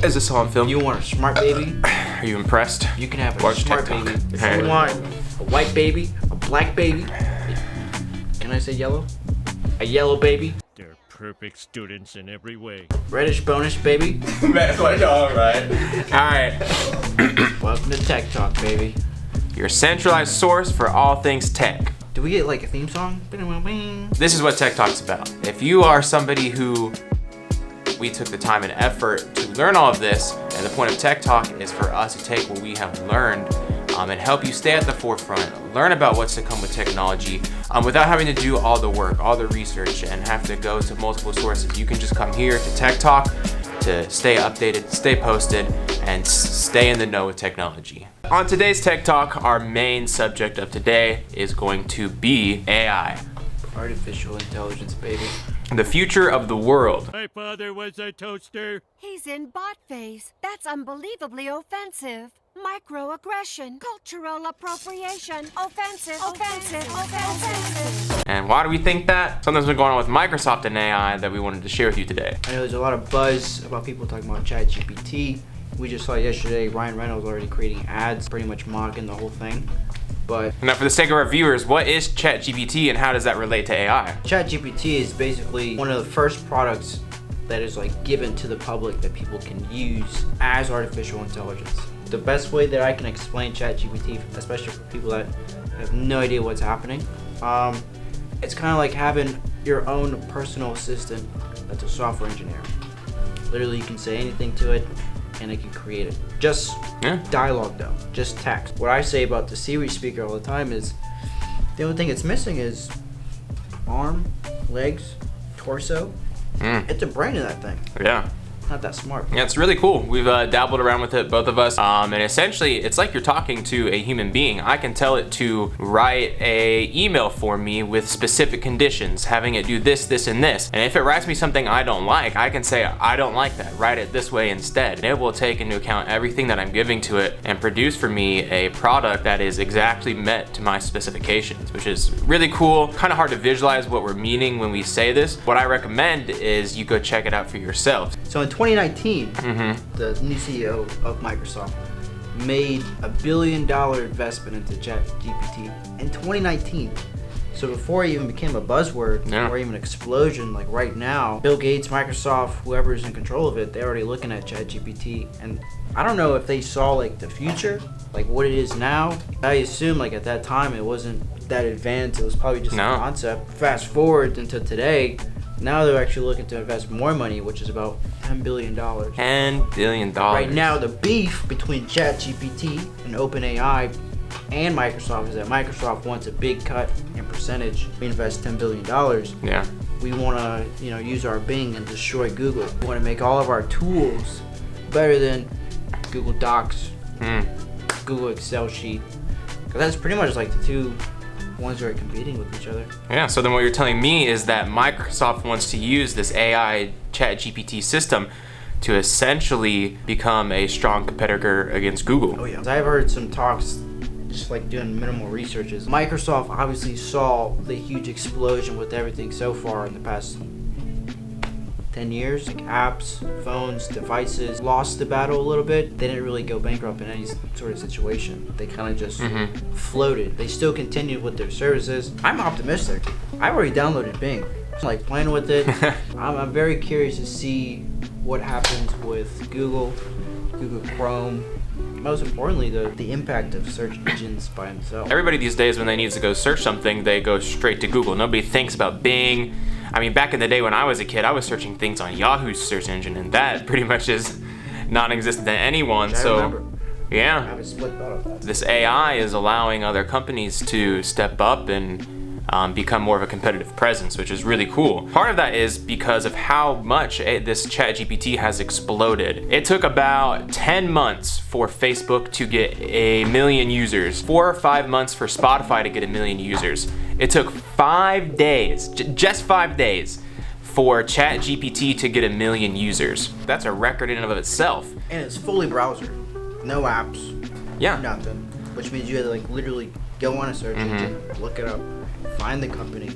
Is this all on film? You want a smart baby? Are you impressed? You can have a Watch smart TikTok. baby. If Hey. you want a white baby, a black baby, can I say yellow? A yellow baby, They're perfect students in every way. reddish bonus baby. That's like, alright. Alright. Welcome to Tech Talk, baby. Your centralized source for all things tech. Do we get like a theme song? This is what Tech Talk's about. If you are somebody who we took the time and effort to learn all of this, and the point of Tech Talk is for us to take what we have learned and help you stay at the forefront, learn about what's to come with technology without having to do all the work, all the research, and have to go to multiple sources. You can just come here to Tech Talk to stay updated, stay posted, and stay in the know with technology. On today's Tech Talk, our main subject of today is going to be AI. Artificial intelligence, baby. The future of the world. My father was a toaster. He's in bot phase. That's unbelievably offensive. Microaggression, cultural appropriation, offensive. And why do we think that? Something's been going on with Microsoft and AI that we wanted to share with you today. I know there's a lot of buzz about people talking about ChatGPT. We just saw yesterday Ryan Reynolds already creating ads, pretty much mocking the whole thing. But Now for the sake of our viewers, what is ChatGPT and how does that relate to AI? ChatGPT is basically one of the first products that is like given to the public that people can use as artificial intelligence. The best way that I can explain ChatGPT, especially for people that have no idea what's happening, it's kind of like having your own personal assistant that's a software engineer. Literally, you can say anything to it and it can create it. Just dialogue though, just text. What I say about the Siri speaker all the time is the only thing it's missing is arm, legs, torso. It's a brain in that thing. Yeah. Not that smart. Yeah, it's really cool. We've dabbled around with it, both of us, and essentially it's like you're talking to a human being. I can tell it to write a email for me with specific conditions, having it do this, this, and this. And if it writes me something I don't like, I can say, I don't like that, write it this way instead. And it will take into account everything that I'm giving to it and produce for me a product that is exactly met to my specifications, which is really cool. Kind of hard to visualize what we're meaning when we say this. What I recommend is you go check it out for yourself. So in 2019, the new CEO of Microsoft made $1 billion investment into ChatGPT in 2019. So before it even became a buzzword or even an explosion, like right now, Bill Gates, Microsoft, whoever's in control of it, they're already looking at ChatGPT. And I don't know if they saw like the future, like what it is now. I assume like at that time it wasn't that advanced. It was probably just a concept. Fast forward into today, now they're actually looking to invest more money, which is about $10 billion. $10 billion. Right now, the beef between ChatGPT and OpenAI and Microsoft is that Microsoft wants a big cut in percentage. We invest $10 billion. Yeah. We want to, use our Bing and destroy Google. We want to make all of our tools better than Google Docs, Google Excel sheet. Because that's pretty much like the two ones that are competing with each other. Yeah, so then what you're telling me is that Microsoft wants to use this AI ChatGPT system to essentially become a strong competitor against Google. Oh yeah. I've heard some talks, just like doing minimal researches. Microsoft obviously saw the huge explosion with everything so far in the past 10 years. Like apps, phones, devices, lost the battle a little bit. They didn't really go bankrupt in any sort of situation. They kind of just floated. They still continued with their services. I'm optimistic. I've already downloaded Bing. I'm like playing with it. I'm very curious to see what happens with Google Chrome. Most importantly, the impact of search engines by themselves. Everybody these days, when they need to go search something, they go straight to Google. Nobody thinks about Bing. I mean, back in the day when I was a kid, I was searching things on Yahoo's search engine, and that pretty much is non-existent to anyone. Which I remember. I yeah, have a split thought of that. this AI is allowing other companies to step up and become more of a competitive presence, which is really cool. Part of that is because of how much this ChatGPT has exploded. It took about 10 months for Facebook to get 1 million users, 4 or 5 months for Spotify to get 1 million users. It took 5 days, just 5 days, for ChatGPT to get 1 million users. That's a record in and of itself. And it's fully browser, no apps, Yeah. nothing. Which means you had to like literally go on a search engine, look it up, find the company.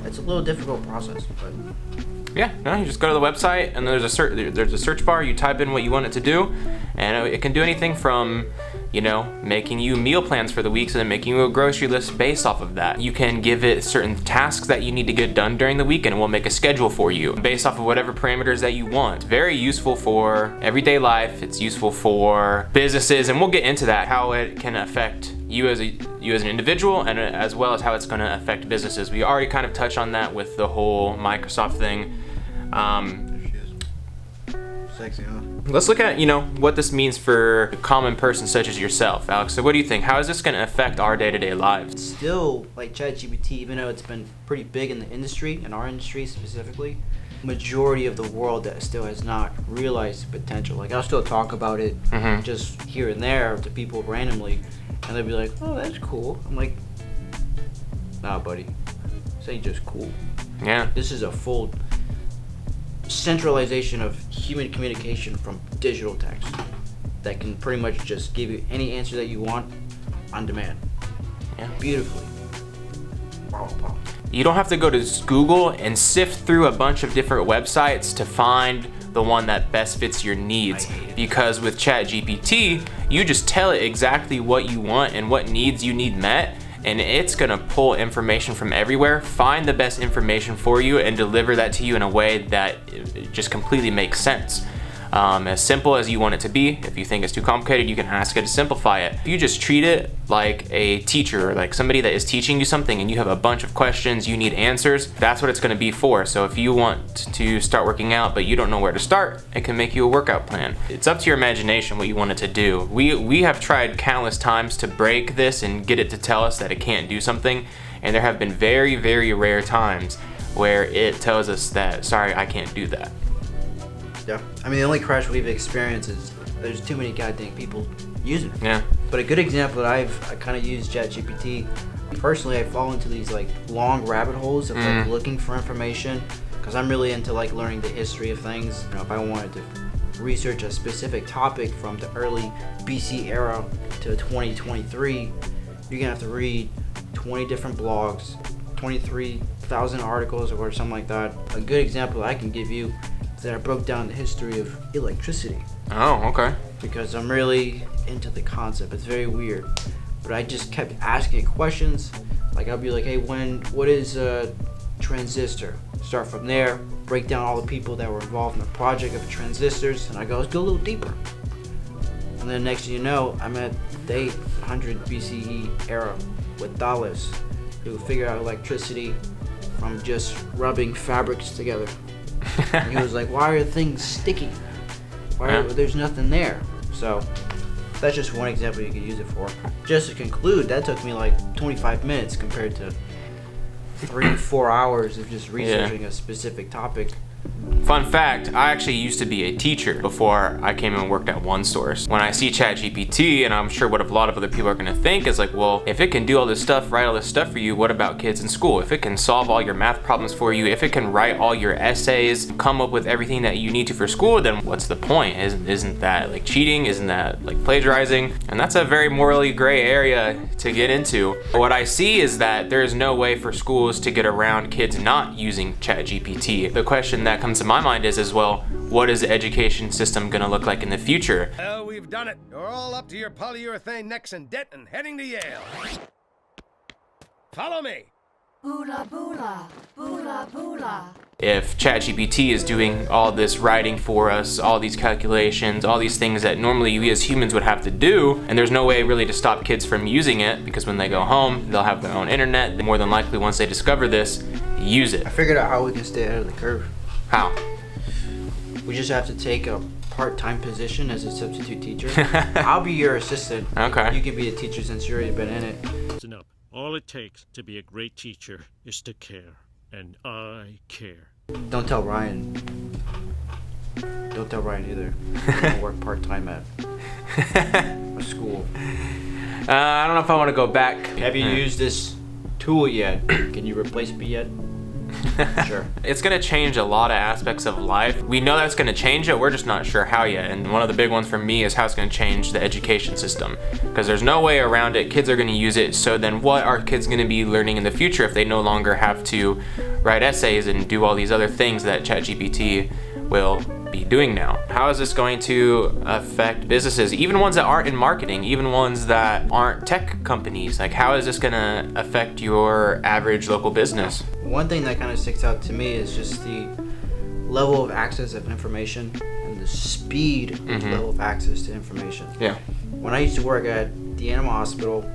It's a little difficult process, but Yeah, no, you just go to the website and there's a search bar. You type in what you want it to do, and it can do anything from, you know, making you meal plans for the week, so then making you a grocery list based off of that. You can give it certain tasks that you need to get done during the week, and it will make a schedule for you based off of whatever parameters that you want. It's very useful for everyday life. It's useful for businesses, and we'll get into that, how it can affect you as an individual, and as well as how it's going to affect businesses. We already kind of touched on that with the whole Microsoft thing. Sexy, huh? Let's look at, you know, what this means for a common person such as yourself, Alex. So what do you think? How is this going to affect our day-to-day lives? Still, like ChatGPT, even though it's been pretty big in the industry, in our industry specifically, majority of the world that still has not realized the potential. Like, I'll still talk about it just here and there to people randomly, and they'll be like, oh, that's cool. I'm like, nah, buddy, this ain't just cool. Yeah. This is a full centralization of human communication from digital text that can pretty much just give you any answer that you want on demand. Yeah. Beautifully. Wow. You don't have to go to Google and sift through a bunch of different websites to find the one that best fits your needs, because with ChatGPT, you just tell it exactly what you want and what needs you need met, and it's gonna pull information from everywhere, find the best information for you, and deliver that to you in a way that it just completely makes sense. As simple as you want it to be. If you think it's too complicated, you can ask it to simplify it. If you just treat it like a teacher, or like somebody that is teaching you something, and you have a bunch of questions, you need answers, that's what it's gonna be for. So if you want to start working out, but you don't know where to start, it can make you a workout plan. It's up to your imagination what you want it to do. We have tried countless times to break this and get it to tell us that it can't do something, and there have been very, very rare times where it tells us that, sorry, I can't do that. Yeah. I mean, the only crash we've experienced is there's too many goddamn people using it. Yeah. But a good example that I kind of use ChatGPT. Personally, I fall into these like long rabbit holes of like looking for information, because I'm really into like learning the history of things. You know, if I wanted to research a specific topic from the early BC era to 2023, you're gonna have to read 20 different blogs, 23,000 articles or something like that. A good example I can give you is that I broke down the history of electricity. Oh, okay. Because I'm really into the concept. It's very weird. But I just kept asking it questions. Like, I'll be like, hey, what is a transistor? Start from there, break down all the people that were involved in the project of transistors, and I go, let's go a little deeper. And then next thing you know, I'm at the 800 BCE era with Thales, who figured out electricity from just rubbing fabrics together. And he was like, why are things sticky? There's nothing there. So that's just one example you could use it for. Just to conclude, that took me like 25 minutes compared to 3-4 hours of just researching a specific topic. Fun fact, I actually used to be a teacher before I came and worked at OneSource. When I see ChatGPT, and I'm sure what a lot of other people are gonna think is like, well, if it can do all this stuff, write all this stuff for you, what about kids in school? If it can solve all your math problems for you, if it can write all your essays, come up with everything that you need to for school, then what's the point? Isn't that like cheating? Isn't that like plagiarizing? And that's a very morally gray area to get into. What I see is that there is no way for schools to get around kids not using ChatGPT. The question that comes to my mind is as well, what is the education system gonna look like in the future? Well, we've done it. You're all up to your polyurethane necks in debt and heading to Yale. Follow me. Boola boola, boola boola. If ChatGPT is doing all this writing for us, all these calculations, all these things that normally we as humans would have to do, and there's no way really to stop kids from using it, because when they go home, they'll have their own internet. More than likely, once they discover this, use it. I figured out how we can stay ahead of the curve. How? We just have to take a part-time position as a substitute teacher. I'll be your assistant. Okay. You can be a teacher since you've already been in it. Listen up. All it takes to be a great teacher is to care. And I care. Don't tell Ryan. Don't tell Ryan either. I'm gonna work part-time at a school. I don't know if I want to go back. Have you used this tool yet? Can you replace me yet? Sure. It's going to change a lot of aspects of life. We know that it's going to change it, we're just not sure how yet. And one of the big ones for me is how it's going to change the education system, because there's no way around it. Kids are going to use it. So then what are kids going to be learning in the future if they no longer have to write essays and do all these other things that ChatGPT will be doing now? How is this going to affect businesses, even ones that aren't in marketing, even ones that aren't tech companies? Like, how is this going to affect your average local business? One thing that kind of sticks out to me is just the level of access of information and the speed of the level of access to information. Yeah. When I used to work at the animal hospital,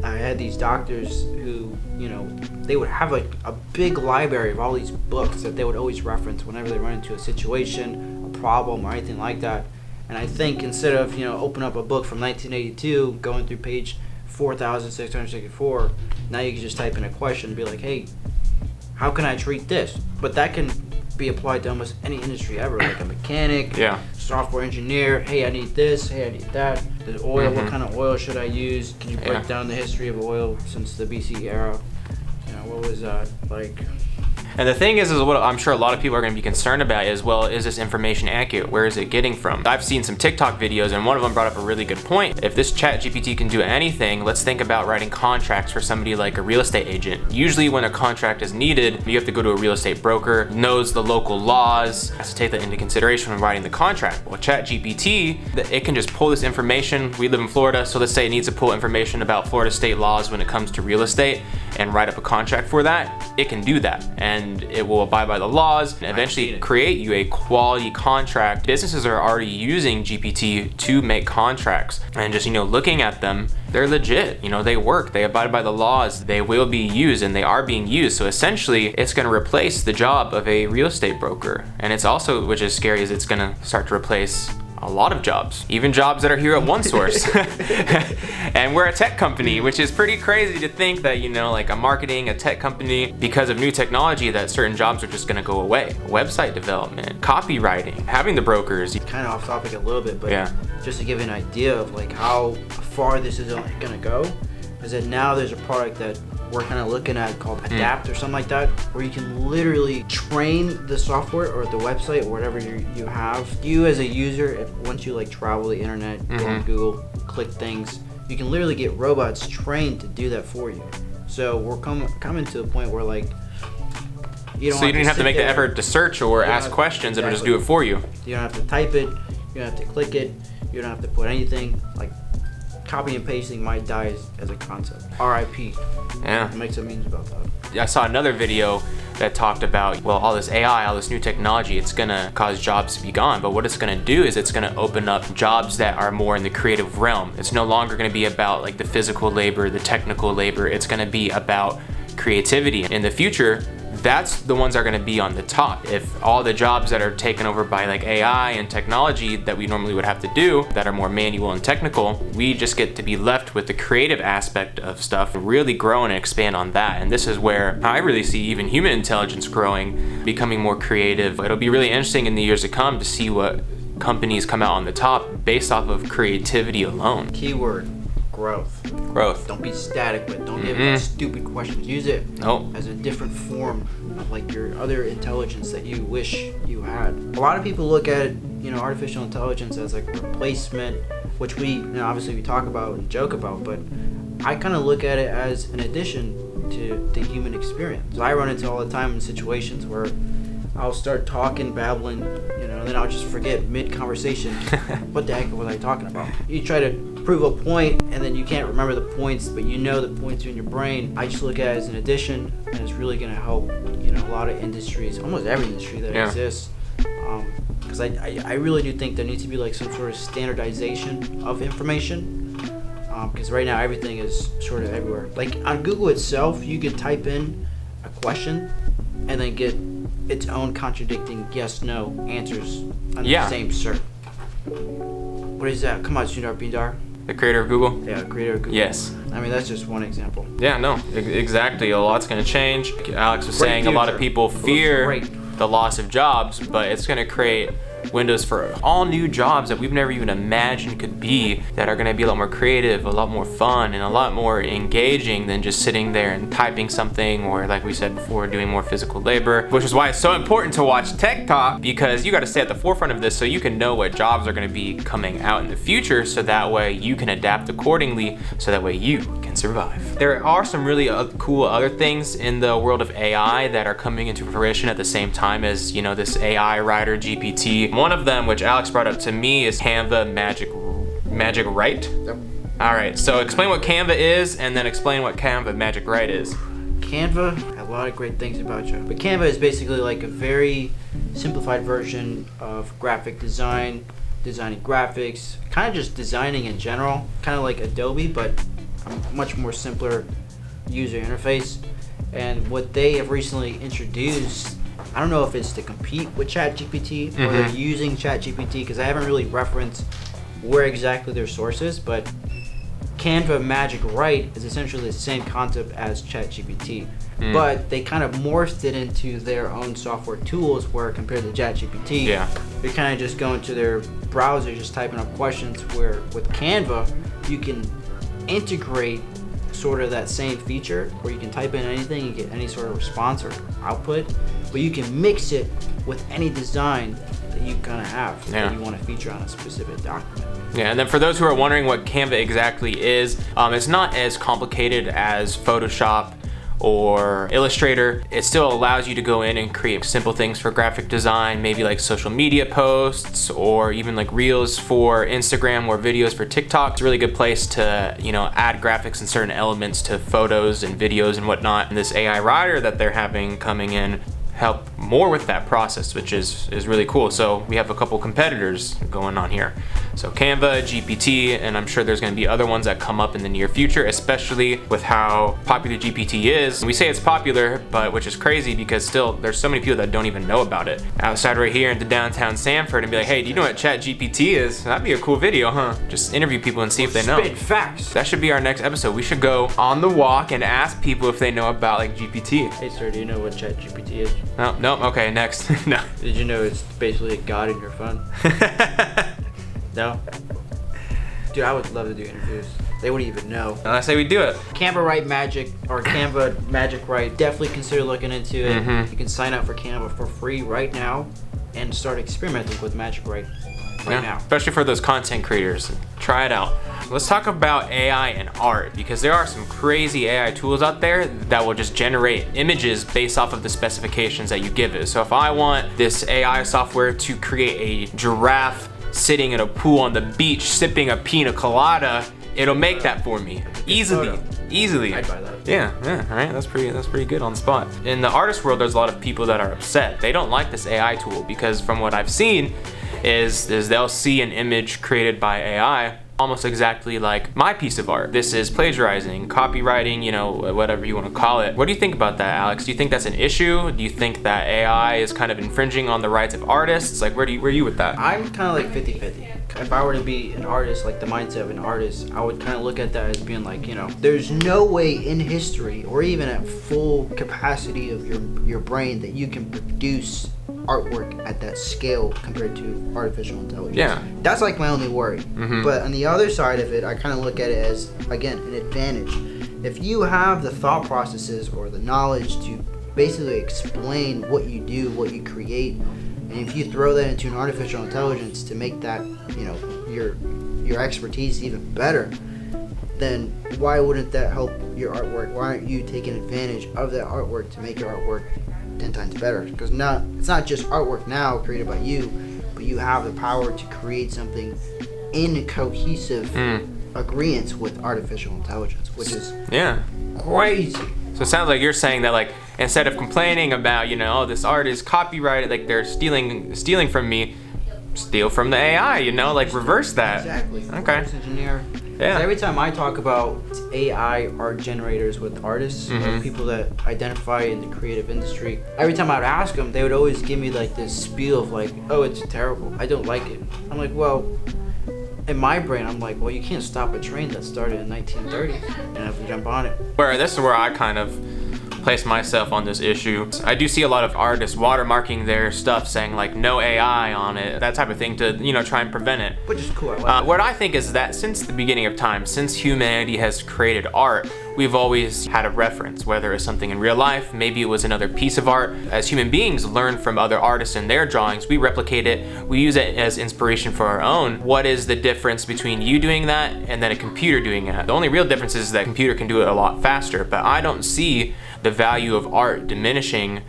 I had these doctors who, you know, they would have like a big library of all these books that they would always reference whenever they run into a situation, a problem, or anything like that. And I think instead of, you know, open up a book from 1982, going through page 4,664, now you can just type in a question and be like, hey, how can I treat this? But that can be applied to almost any industry ever, like a mechanic, software engineer. Hey, I need this. Hey, I need that. The oil, what kind of oil should I use? Can you break down the history of oil since the BC era? You know, what was that like? And the thing is what I'm sure a lot of people are going to be concerned about is, well, is this information accurate? Where is it getting from? I've seen some TikTok videos, and one of them brought up a really good point. If this ChatGPT can do anything, let's think about writing contracts for somebody like a real estate agent. Usually when a contract is needed, you have to go to a real estate broker, knows the local laws, has to take that into consideration when writing the contract. Well, ChatGPT, it can just pull this information. We live in Florida, so let's say it needs to pull information about Florida state laws when it comes to real estate and write up a contract for that. It can do that, and it will abide by the laws and eventually create you a quality contract. Businesses are already using GPT to make contracts, and just, you know, looking at them, they're legit. You know, they work, they abide by the laws, they will be used, and they are being used. So essentially it's going to replace the job of a real estate broker. And it's also, which is scary, is it's going to start to replace a lot of jobs, even jobs that are here at OneSource. And we're a tech company, which is pretty crazy to think that, you know, like a marketing, a tech company, because of new technology, that certain jobs are just going to go away. Website development, copywriting, having the brokers. Kind of off topic a little bit, but just to give you an idea of like how far this is going to go, is that now there's a product that we're kind of looking at called Adapt or something like that, where you can literally train the software or the website or whatever you have. You as a user, once you like travel the internet, go on Google, click things, you can literally get robots trained to do that for you. So we're coming to a point where like you don't have to make the effort to search or ask questions. It'll just do it for you. You don't have to type it, you don't have to click it, you don't have to put anything. Like copy and pasting might die as a concept. RIP. Yeah. Make some memes about that. I saw another video that talked about, well, all this AI, all this new technology, it's gonna cause jobs to be gone. But what it's gonna do is it's gonna open up jobs that are more in the creative realm. It's no longer gonna be about like the physical labor, the technical labor. It's gonna be about creativity. In the future, that's the ones that are going to be on the top. If all the jobs that are taken over by like AI and technology that we normally would have to do, that are more manual and technical, we just get to be left with the creative aspect of stuff, really grow and expand on that. And this is where I really see even human intelligence growing, becoming more creative. It'll be really interesting in the years to come to see what companies come out on the top based off of creativity alone. Keyword: growth. Growth. Don't be static, but don't give stupid questions. Use it as a different form of like your other intelligence that you wish you had. A lot of people look at, you know, artificial intelligence as like a replacement, which we, you know, obviously we talk about and joke about, but I kind of look at it as an addition to the human experience. So I run into all the time in situations where I'll start talking, babbling, you know, and then I'll just forget mid-conversation what the heck was I talking about. You try to prove a point, and then you can't remember the points, but you know the points are in your brain. I just look at it as an addition, and it's really going to help, you know, a lot of industries, almost every industry that exists. Because I really do think there needs to be like some sort of standardization of information. Because right now everything is sort of everywhere. Like on Google itself, you could type in a question and then get its own contradicting yes/no answers on the same search. What is that? Come on, Sundar Pichai. The creator of Google? Yeah, the creator of Google. Yes. I mean, that's just one example. Yeah, no, exactly. A lot's going to change. Alex was saying a lot of people fear the loss of jobs, but it's going to create windows for all new jobs that we've never even imagined could be, that are going to be a lot more creative, a lot more fun, and a lot more engaging than just sitting there and typing something, or like we said before, doing more physical labor, which is why it's so important to watch Tech Talk, because you got to stay at the forefront of this so you can know what jobs are going to be coming out in the future, so that way you can adapt accordingly, so that way you can survive. There are some really cool other things in the world of AI that are coming into fruition at the same time as, you know, this AI writer GPT. One of them, which Alex brought up to me, is Canva Magic Write. Yep. All right, so explain what Canva is, and then explain what Canva Magic Write is. Canva has a lot of great things about you, but Canva is basically like a very simplified version of graphic design, designing graphics, kind of just designing in general, kind of like Adobe, but a much more simpler user interface. And what they have recently introduced, I don't know if it's to compete with ChatGPT or they're using ChatGPT, because I haven't really referenced where exactly their source is, but Canva Magic Write is essentially the same concept as ChatGPT, but they kind of morphed it into their own software tools, where compared to ChatGPT, they kind of just go into their browser, just typing up questions, where with Canva, you can integrate sort of that same feature where you can type in anything and get any sort of response or output, but you can mix it with any design that you kind of have that you want to feature on a specific document. Yeah, and then for those who are wondering what Canva exactly is, it's not as complicated as Photoshop or Illustrator. It still allows you to go in and create simple things for graphic design, maybe like social media posts, or even like reels for Instagram or videos for TikTok. It's a really good place to, you know, add graphics and certain elements to photos and videos and whatnot. And this AI writer that they're having coming in help more with that process, which is really cool. So we have a couple competitors going on here. So Canva, GPT, and I'm sure there's gonna be other ones that come up in the near future, especially with how popular GPT is. We say it's popular, but which is crazy because still there's so many people that don't even know about it. Outside right here into downtown Sanford and be like, hey, do you know what ChatGPT is? That'd be a cool video, huh? Just interview people and see if they know. Spit facts. That should be our next episode. We should go on the walk and ask people if they know about like GPT. Hey sir, do you know what ChatGPT is? No, okay, next. No. Did you know it's basically a god in your phone? No? Dude, I would love to do interviews. They wouldn't even know. I say we do it. Canva Write Magic, or Canva Magic Write, definitely consider looking into it. You can sign up for Canva for free right now and start experimenting with Magic Write right now. Especially for those content creators. Try it out. Let's talk about AI and art, because there are some crazy AI tools out there that will just generate images based off of the specifications that you give it. So if I want this AI software to create a giraffe sitting in a pool on the beach sipping a pina colada, it'll make that for me easily. I'd buy that. Yeah, all right, that's pretty good on the spot. In the artist world, there's a lot of people that are upset. They don't like this AI tool because from what I've seen is they'll see an image created by AI almost exactly like my piece of art. This is plagiarizing, copywriting, you know, whatever you want to call it. What do you think about that, Alex? Do you think that's an issue? Do you think that AI is kind of infringing on the rights of artists? Like, where are you with that? I'm kind of like 50-50. If I were to be an artist, like the mindset of an artist, I would kind of look at that as being like, you know, there's no way in history or even at full capacity of your brain that you can produce artwork at that scale compared to artificial intelligence. Yeah. That's like my only worry. But on the other side of it, I kind of look at it as, again, an advantage. If you have the thought processes or the knowledge to basically explain what you do, what you create, and if you throw that into an artificial intelligence to make that, you know, your expertise even better, then why wouldn't that help your artwork? Why aren't you taking advantage of that artwork to make your artwork 10 times better? Because now it's not just artwork now created by you, but you have the power to create something in cohesive agreement with artificial intelligence, which is crazy. So it sounds like you're saying that, like, instead of complaining about, you know, oh, this art is copyrighted, like they're stealing from me, steal from the AI, you know, like reverse that. Exactly. Okay. Reverse engineer. Yeah. Every time I talk about AI art generators with artists or people that identify in the creative industry, every time I would ask them, they would always give me like this spiel of like, oh, it's terrible, I don't like it. I'm like, well, in my brain, I'm like, well, you can't stop a train that started in 1930 and have to jump on it. Where this is where I kind of place myself on this issue. I do see a lot of artists watermarking their stuff saying like no AI on it, that type of thing to, you know, try and prevent it. Which is cool. I like What I think is that since the beginning of time, since humanity has created art, we've always had a reference, whether it's something in real life, maybe it was another piece of art. As human beings learn from other artists and their drawings, we replicate it, we use it as inspiration for our own. What is the difference between you doing that and then a computer doing that? The only real difference is that a computer can do it a lot faster, but I don't see the value of art diminishing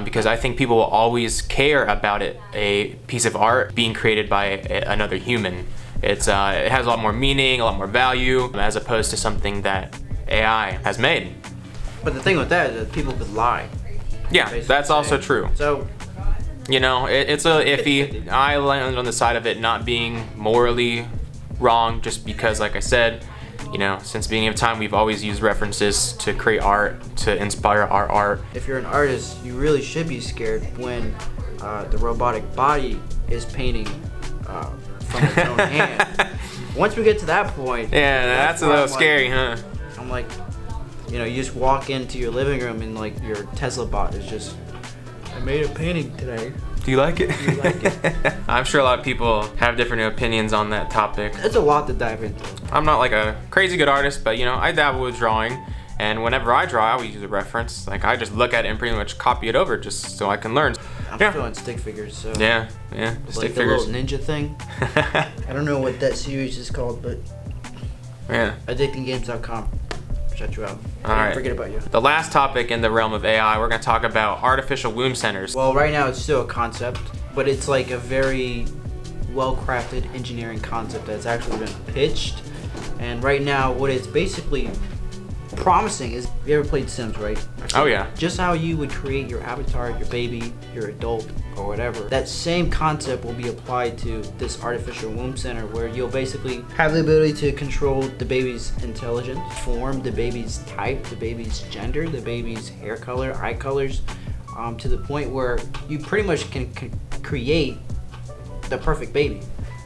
because I think people will always care about it, a piece of art being created by another human. It has a lot more meaning, a lot more value, as opposed to something that AI has made. But the thing with that is that people could lie. Yeah, that's also true. So, You know, it's a iffy. I land on the side of it not being morally wrong, just because, like I said, you know, since the beginning of time, we've always used references to create art, to inspire our art. if you're an artist, you really should be scared when the robotic body is painting from its own hand. Once we get to that point, Yeah, that's a where little I'm scary, huh? I'm like, you know, you just walk into your living room and like your Tesla bot is just, I made a painting today. Do you like it? Do you like it? I'm sure a lot of people have different opinions on that topic. It's a lot to dive into. I'm not like a crazy good artist, but you know, I dabble with drawing, and whenever I draw, I always use a reference. Like, I just look at it and pretty much copy it over just so I can learn. I'm Yeah. still on stick figures, so Yeah, like stick the figures. little ninja thing. I don't know what that series is called, but Yeah. addictinggames.com. Shut you out. All right. Forget about you. The last topic in the realm of AI, we're gonna talk about artificial womb centers. Well, right now it's still a concept, but it's like a very well-crafted engineering concept that's actually been pitched. And right now, what it's basically promising is, you ever played Sims, right? Oh yeah. Just how you would create your avatar, your baby, your adult, or whatever. That same concept will be applied to this artificial womb center, where you'll basically have the ability to control the baby's intelligence, form the baby's type, the baby's gender, the baby's hair color, eye colors, to the point where you pretty much can create the perfect baby.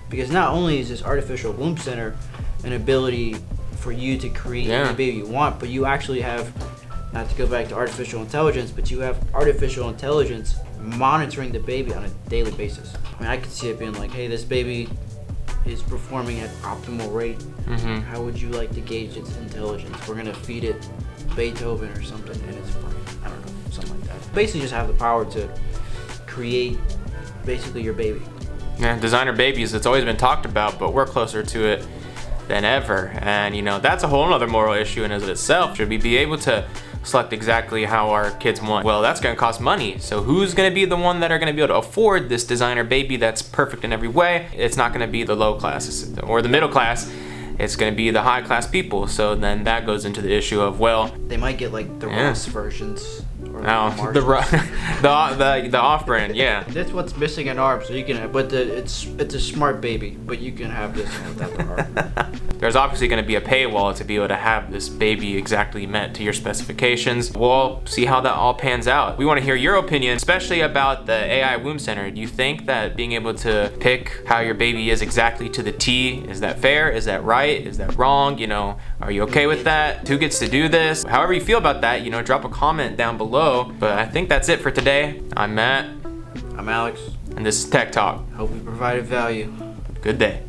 Because not only is this artificial womb center an ability for you to create the baby you want, but you actually have, not to go back to artificial intelligence, but you have artificial intelligence monitoring the baby on a daily basis. I mean, I could see it being like, hey, this baby is performing at optimal rate. Mm-hmm. How would you like to gauge its intelligence? We're gonna feed it Beethoven or something, and it's fine. I don't know, something like that. Basically, just have the power to create basically your baby. Yeah, designer babies, it's always been talked about, but we're closer to it than ever. And you know, that's a whole other moral issue in and of itself. Should we be able to select exactly how our kids want? Well, that's gonna cost money. So who's gonna be the one that are gonna be able to afford this designer baby that's perfect in every way? It's not gonna be the low class or the middle class. It's gonna be the high class people. So then that goes into the issue of, well, They might get like the Ross versions. Or no, Marshalls. the off-brand, yeah. That's what's missing an arm, so you can. But it's a smart baby, but you can have this one without the arm. There's obviously going to be a paywall to be able to have this baby exactly met to your specifications. We'll see how that all pans out. We want to hear your opinion, especially about the AI womb center. Do you think that being able to pick how your baby is exactly to the T, is that fair? Is that right? Is that wrong? You know, are you okay with that? Who gets to do this? However you feel about that, you know, drop a comment down below. But I think that's it for today. I'm Matt. I'm Alex. And this is Tech Talk. Hope we provided value. Good day.